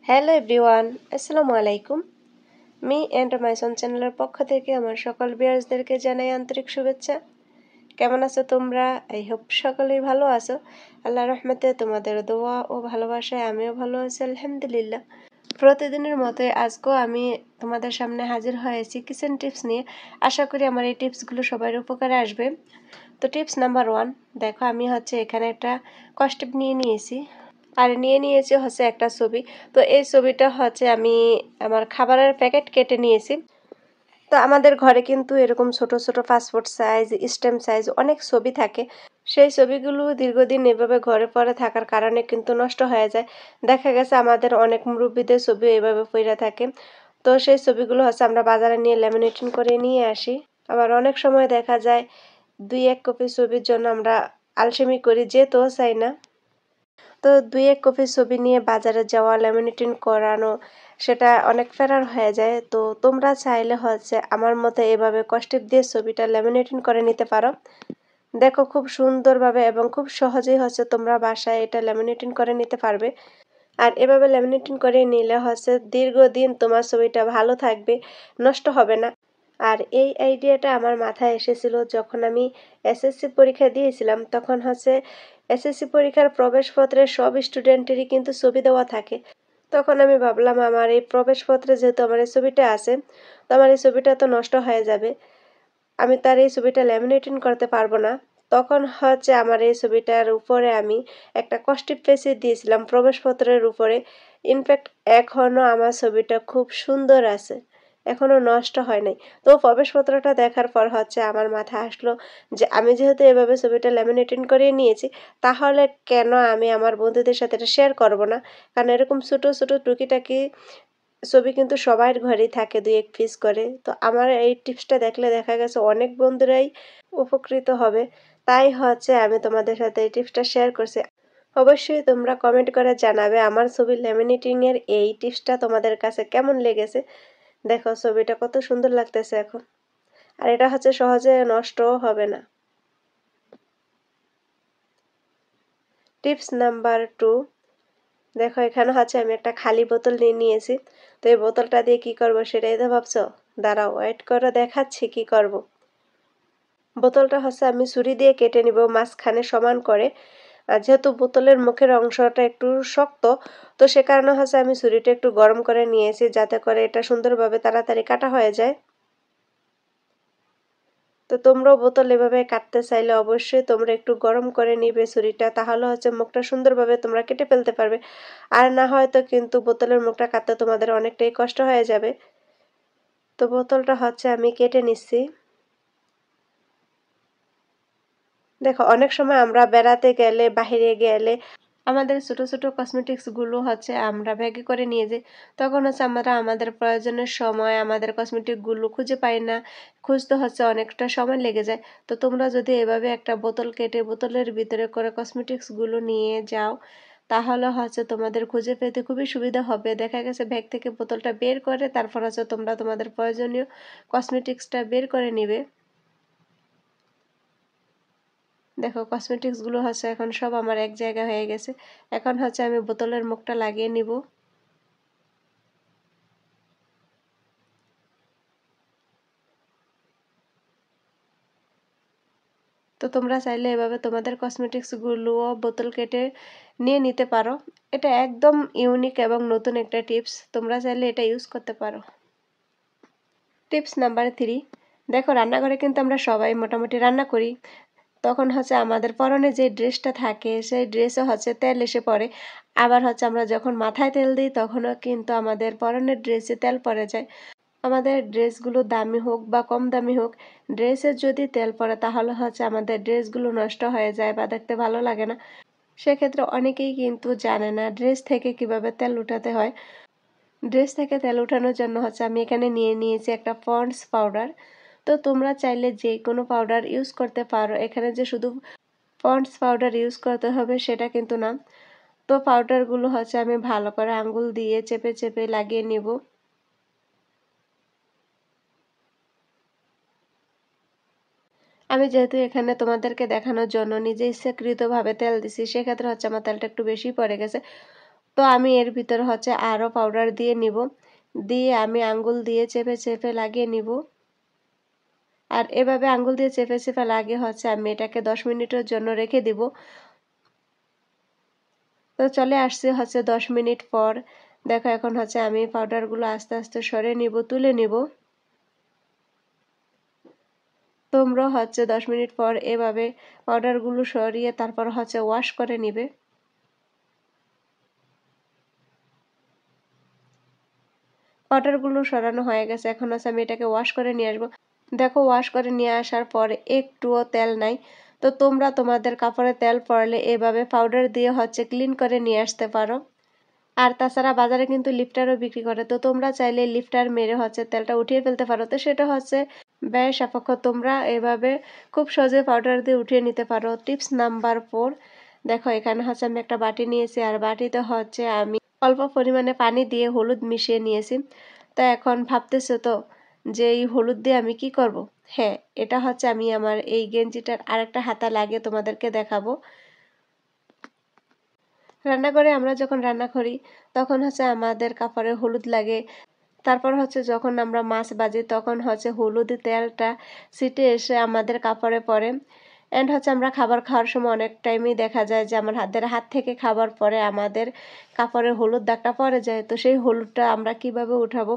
Hello everyone, আসসালামু আলাইকুম। Me and মাইসন চ্যানেলের পক্ষ থেকে আমার সকল ভিউয়ার্সদেরকে জানাই আন্তরিক শুভেচ্ছা। কেমন আছো তোমরা? আই হোপ সকলেই ভালো আছো। আল্লাহর রহমতে তোমাদের দোয়া ও ভালোবাসায় আমিও ভালো আছি আলহামদুলিল্লাহ। প্রতিদিনের মতোই আজকেও আমি তোমাদের সামনে হাজির হয়েছি কিচেন টিপস নিয়ে। আশা করি আমার এই টিপসগুলো সবার উপকারে আসবে। তো টিপস নাম্বার 1, দেখো আমি এখানে একটা কস্টিপ নিয়ে নিয়েছি আর নিয়েছি একটা ছবি। তো এই ছবিটা আমি আমার খাবারের প্যাকেট কেটে নিয়েছি। তো আমাদের ঘরে কিন্তু এরকম ছোট ছোট পাসপোর্ট সাইজ, স্ট্যাম্প সাইজ অনেক ছবি থাকে। সেই ছবিগুলো দীর্ঘদিন এভাবে ঘরে পড়ে থাকার কারণে কিন্তু নষ্ট হয়ে যায়। দেখা গেছে আমাদের অনেক মুরব্বীদের ছবি এভাবে পড়ে থাকে। তো সেই ছবিগুলো আমরা বাজারে নিয়ে ল্যামিনেশন করে নিয়ে আসি। আবার অনেক সময় দেখা যায় 2-1 কপি ছবির জন্য আমরা আলসেমি করি, যেতেও চাই না। তো 2-1 কপি ছবি নিয়ে বাজারে যাওয়া, ল্যামিনেটিং করানো, সেটা অনেক ফেরার হয়ে যায়। তো তোমরা চাইলে আমার মতো এভাবে কস্টিপ দিয়ে ছবিটা ল্যামিনেটিং করে নিতে পারো। দেখো খুব সুন্দরভাবে এবং খুব সহজেই তোমরা বাসায় এটা ল্যামিনেটিং করে নিতে পারবে। আর এভাবে ল্যামিনেটিং করে নিলে দীর্ঘদিন তোমার ছবিটা ভালো থাকবে, নষ্ট হবে না। আর এই আইডিয়াটা আমার মাথায় এসেছিল যখন আমি এসএসসি পরীক্ষা দিয়েছিলাম। তখন এসএসসি পরীক্ষার প্রবেশপত্রে সব স্টুডেন্টেরই কিন্তু ছবি দেওয়া থাকে। তখন আমি ভাবলাম আমার এই প্রবেশপত্রে যেহেতু আমার এই ছবিটা আছে, তো আমার এই ছবিটা তো নষ্ট হয়ে যাবে, আমি তার এই ছবিটা ল্যামিনেটিং করতে পারবো না। তখন আমার এই ছবিটার উপরে আমি একটা কস্টিপ পেঁচিয়ে দিয়েছিলাম প্রবেশপত্রের উপরে। ইনফ্যাক্ট এখনো আমার ছবিটা খুব সুন্দর আছে, এখনো নষ্ট হয় নাই। তো প্রবেশপত্রটা দেখার পর আমার মাথায় আসলো যে আমি যেহেতু এভাবে ছবিটা ল্যামিনেটিং করে নিয়েছি, তাহলে কেন আমি আমার বন্ধুদের সাথে এটা শেয়ার করব না? কারণ এরকম ছোট ছোট টুকিটাকি ছবি কিন্তু সবার ঘরেই থাকে 2-1 পিস করে। তো আমার এই টিপসটা দেখলে দেখা গেছে অনেক বন্ধুরাই উপকৃত হবে। তাই আমি তোমাদের সাথে এই টিপসটা শেয়ার করছি। অবশ্যই তোমরা কমেন্ট করে জানাবে আমার ছবি ল্যামিনেটিং এর এই টিপসটা তোমাদের কাছে কেমন লেগেছে। দেখো ছবিটা কত সুন্দর লাগতেছে এখন। আর এটা সহজে নষ্টও হবে না। টিপস নাম্বার 2, দেখো এখানে আমি একটা খালি বোতল নিয়ে নিয়েছি। তো এই বোতলটা দিয়ে কি করব সেটাই তো ভাবছো? দাঁড়াও, ওয়েট করো, দেখাচ্ছি কি করব। বোতলটা আমি ছুরি দিয়ে কেটে নিব মাঝখানে সমান করে। আর যেহেতু বোতলের মুখের অংশটা একটু শক্ত, তো সে কারণে আমি ছুরিটা একটু গরম করে নিয়েছি যাতে করে এটা সুন্দরভাবে তাড়াতাড়ি কাটা হয়ে যায়। তো তোমরাও বোতল এভাবে কাটতে চাইলে অবশ্যই তোমরা একটু গরম করে নিবে ছুরিটা, তাহলে মুখটা সুন্দরভাবে তোমরা কেটে ফেলতে পারবে। আর না হয়তো কিন্তু বোতলের মুখটা কাটতে তোমাদের অনেকটাই কষ্ট হয়ে যাবে। তো বোতলটা আমি কেটে নিচ্ছি। দেখো অনেক সময় আমরা বেড়াতে গেলে, বাহিরে গেলে আমাদের ছোট ছোট কসমেটিক্স গুলো আমরা ব্যাগে করে নিয়ে যাই। তখন আমরা আমাদের প্রয়োজনের সময় আমাদের কসমেটিক গুলো খুঁজে পাই না, খুঁজতে অনেকটা সময় লেগে যায়। তো তোমরা যদি এভাবে একটা বোতল কেটে বোতলের ভিতরে করে কসমেটিক্স গুলো নিয়ে যাও, তাহলে তোমাদের খুঁজে পেতে খুবই সুবিধা হবে। দেখা গেছে ব্যাগ থেকে বোতলটা বের করে তারপর তোমরা তোমাদের প্রয়োজনীয় কসমেটিক্সটা বের করে নিবে। দেখো কসমেটিক্স গুলো এখন সব আমার এক জায়গায় হয়ে গেছে। এখন আমি বোতলের মুখটা লাগিয়ে নিব। তো তোমরা চাইলে এভাবে তোমাদের কসমেটিক্স গুলোও বোতল কেটে নিয়ে নিতে পারো। এটা একদম ইউনিক এবং নতুন একটা টিপস, তোমরা চাইলে এটা ইউজ করতে পারো। টিপস নাম্বার 3, দেখো রান্নাঘরে কিন্তু আমরা সবাই মোটামুটি রান্না করি। তখন আমাদের পরনে যে ড্রেসটা থাকে সেই ড্রেসে তেল এসে পড়ে। আবার আমরা যখন মাথায় তেল দিই তখনও কিন্তু আমাদের পরনের ড্রেসে তেল পড়ে যায়। আমাদের ড্রেসগুলো দামি হোক বা কম দামি হোক, ড্রেসের যদি তেল পড়ে তাহলে আমাদের ড্রেসগুলো নষ্ট হয়ে যায় বা দেখতে ভালো লাগে না। সেক্ষেত্রে অনেকেই কিন্তু জানে না ড্রেস থেকে কিভাবে তেল উঠাতে হয়। ড্রেস থেকে তেল উঠানোর জন্য আমি এখানে নিয়ে নিয়েছি একটা পন্ডস পাউডার। তো তোমরা চাইলে যে কোনো পাউডার ইউজ করতে পারো, এখানে যে শুধু পন্ডস পাউডার ইউজ করতে হবে সেটা কিন্তু না। তো পাউডারগুলো আমি ভালো করে আঙ্গুল দিয়ে চেপে চেপে লাগিয়ে নিব। আমি যেহেতু এখানে তোমাদেরকে দেখানোর জন্য নিজে ইচ্ছাকৃতভাবে তেল দিছি, সেক্ষেত্রে আমার তেলটা একটু বেশি পড়ে গেছে। তো আমি এর ভিতরে হচ্ছে আরও পাউডার দিয়ে নিব, দিয়ে আমি আঙ্গুল দিয়ে চেপে চেপে লাগিয়ে নিব। আর এভাবে আঙ্গুল দিয়ে চেপে চেপে লাগিয়ে হচ্ছে আমি এটাকে 10 মিনিটের জন্য রেখে দিব। তো চলে আসছে হচ্ছে 10 মিনিট পর। দেখো এখন হচ্ছে আমি পাউডারগুলো আস্তে আস্তে সরে নিব, তুলে নিব। তোমরা হচ্ছে 10 মিনিট পর এভাবে পাউডারগুলো সরিয়ে তারপর হচ্ছে ওয়াশ করে নিবে। পাউডারগুলো সরানো হয়ে গেছে, এখন হচ্ছে আমি এটাকে ওয়াশ করে নিয়ে আসবো। দেখো ওয়াশ করে নিয়ে আসার পরে একটুও তেল নাই। তো তোমরা তোমাদের কাপড়ে তেল পড়লে এভাবে পাউডার দিয়ে হচ্ছে ক্লিন করে নিয়ে আসতে পারো। আর তাছাড়া বাজারে কিন্তু লিফটারও বিক্রি করে, তো তোমরা চাইলে লিফটার মেরে হচ্ছে তেলটা উঠিয়ে ফেলতে পারো। তো সেটা হচ্ছে ব্যয় সাপেক্ষ, তোমরা এভাবে খুব সহজে পাউডার দিয়ে উঠিয়ে নিতে পারো। টিপস নাম্বার 4, দেখো এখানে হচ্ছে আমি একটা বাটি নিয়েছি, আর বাটিতে হচ্ছে আমি অল্প পরিমাণে পানি দিয়ে হলুদ মিশিয়ে নিয়েছি। তো এখন ভাবতেছো তো যে এই হলুদ দিয়ে আমি কি করব? হ্যাঁ, এটা হচ্ছে আমি আমার এই গেঞ্জিটার আরেকটা হাতা লাগিয়ে তোমাদেরকে দেখাবো। রান্নাঘরে আমরা যখন রান্না করি তখন হচ্ছে আমাদের কাপড়ে হলুদ লাগে। তারপর হচ্ছে যখন আমরা মাছ ভাজি তখন হচ্ছে হলুদ তেলটা ছিটে এসে আমাদের কাপড়ে পড়ে। এন্ড হচ্ছে আমরা খাবার খাওয়ার সময় অনেক টাইমই দেখা যায় যে আমার হাত থেকে খাবার পরে আমাদের কাপড়ে হলুদ দাগটা পড়ে যায়। তো সেই হলুদটা আমরা কিভাবে উঠাবো,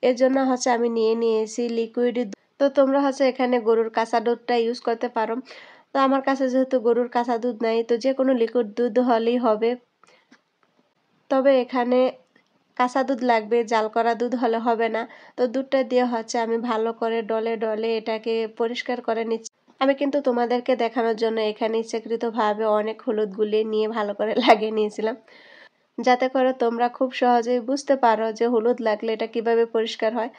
এর জন্য হচ্ছে আমি নিয়ে নিয়েছি লিকুইড। তো তোমরা হচ্ছে এখানে গরুর কাঁচা দুধটা ইউজ করতে পারো। তো আমার কাছে যেহেতু গরুর কাঁচা দুধ নাই, তো যে কোনো লিকুইড দুধ হলেই হবে। তবে এখানে কাঁচা দুধ লাগবে, জাল করা দুধ হলে হবে না। তো দুধটা দিয়ে হচ্ছে আমি ভালো করে ডলে ডলে এটাকে পরিষ্কার করে নিচ্ছি। আমি কিন্তু তোমাদেরকে দেখানোর জন্য এখানে ইচ্ছাকৃতভাবে অনেক হলুদ গুলিয়ে নিয়ে ভালো করে লাগিয়ে নিয়েছিলাম, যাতে করে তোমরা খুব সহজেই বুঝতে পারো যে হলুদ লাগলে এটা কিভাবে পরিষ্কার হয়।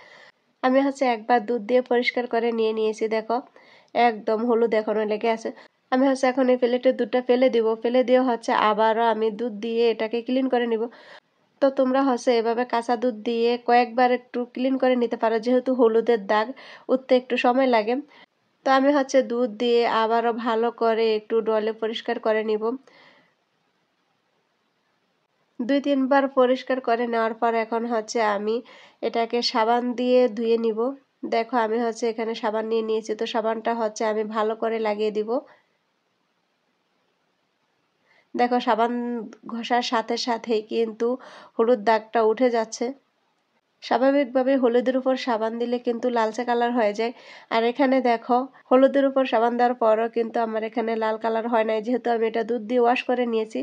আমি হচ্ছে একবার দুধ দিয়ে পরিষ্কার করে নিয়ে নিয়েছি, দেখো একদম হলুদ এখনো লেগে আছে। আমি হচ্ছে এখন এই প্লেটের দুধটা ফেলে দিব, ফেলে দিয়ে হচ্ছে আবারও আমি দুধ দিয়ে এটাকে ক্লিন করে নিব। তো তোমরা হচ্ছে এভাবে কাঁচা দুধ দিয়ে কয়েকবার একটু ক্লিন করে নিতে পারো, যেহেতু হলুদের দাগ উঠতে একটু সময় লাগে। তো আমি হচ্ছে দুধ দিয়ে আবারও ভালো করে একটু ডলে পরিষ্কার করে নিব। 2-3 বার পরিষ্কার করে নেওয়ার পর এখন হচ্ছে আমি এটাকে সাবান দিয়ে ধুয়ে নিব। দেখো আমি হচ্ছে এখানে সাবান নিয়ে নিয়েছি, তো সাবানটা হচ্ছে আমি ভালো করে লাগিয়ে দিব। দেখো সাবান ঘষার সাথে সাথেই কিন্তু হলুদ দাগটা উঠে যাচ্ছে। স্বাভাবিকভাবে হলুদের উপর সাবান দিলে কিন্তু লালচে কালার হয়ে যায়। আর এখানে দেখো হলুদের উপর সাবান দেওয়ার পরও কিন্তু আমার এখানে লাল কালার হয় নাই, যেহেতু আমি এটা দুধ দিয়ে ওয়াশ করে নিয়েছি।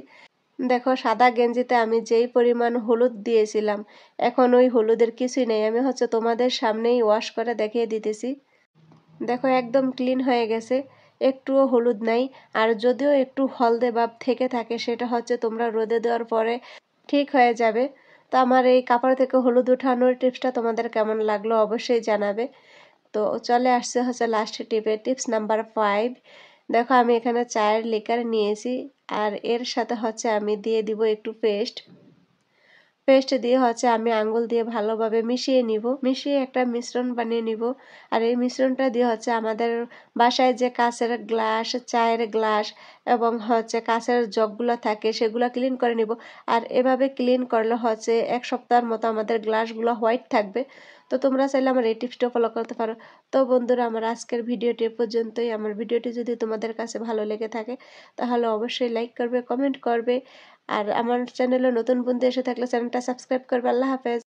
দেখো সাদা গেঞ্জিতে আমি যেই পরিমাণ হলুদ দিয়েছিলাম, এখন ওই হলুদের কিছুই নেই। আমি হচ্ছে তোমাদের সামনেই ওয়াশ করে দেখিয়ে দিতেছি। দেখো একদম ক্লিন হয়ে গেছে, একটুও হলুদ নাই। আর যদিও একটু হলদে ভাব থেকে থাকে সেটা হচ্ছে তোমরা রোদে দেওয়ার পরে ঠিক হয়ে যাবে। তো আমার এই কাপড় থেকে হলুদ উঠানোর টিপসটা তোমাদের কেমন লাগলো অবশ্যই জানাবে। তো চলে আসছে হচ্ছে লাস্ট টিপে, টিপস নাম্বার 5। দেখো আমি এখানে চায়ের লিকার নিয়েছি, আর এর সাথে হচ্ছে আমি দিয়ে দিব একটু পেস্ট। পেস্ট দিয়ে হচ্ছে আমি আঙ্গুল দিয়ে ভালোভাবে মিশিয়ে নিব, মিশিয়ে একটা মিশ্রণ বানিয়ে নিব। আর এই মিশ্রণটা দিয়ে হচ্ছে আমাদের বাসায় যে কাঁচের গ্লাস, চায়ের গ্লাস এবং হচ্ছে কাঁচের জগগুলো থাকে সেগুলো ক্লিন করে নিব। আর এভাবে ক্লিন করলে হচ্ছে 1 সপ্তাহের মতো আমাদের গ্লাসগুলো হোয়াইট থাকবে। তো তোমরা চাইলে আমার এই টিপসটা ফলো করতে পারো। তো বন্ধুরা আমার আজকের ভিডিওটি এ পর্যন্তই। আমার ভিডিওটি যদি তোমাদের কাছে ভালো লেগে থাকে তাহলে অবশ্যই লাইক করবে, কমেন্ট করবে। আর আমার চ্যানেলে নতুন বন্ধু এসে থাকলে চ্যানেলটা সাবস্ক্রাইব করবে। আল্লাহ হাফেজ।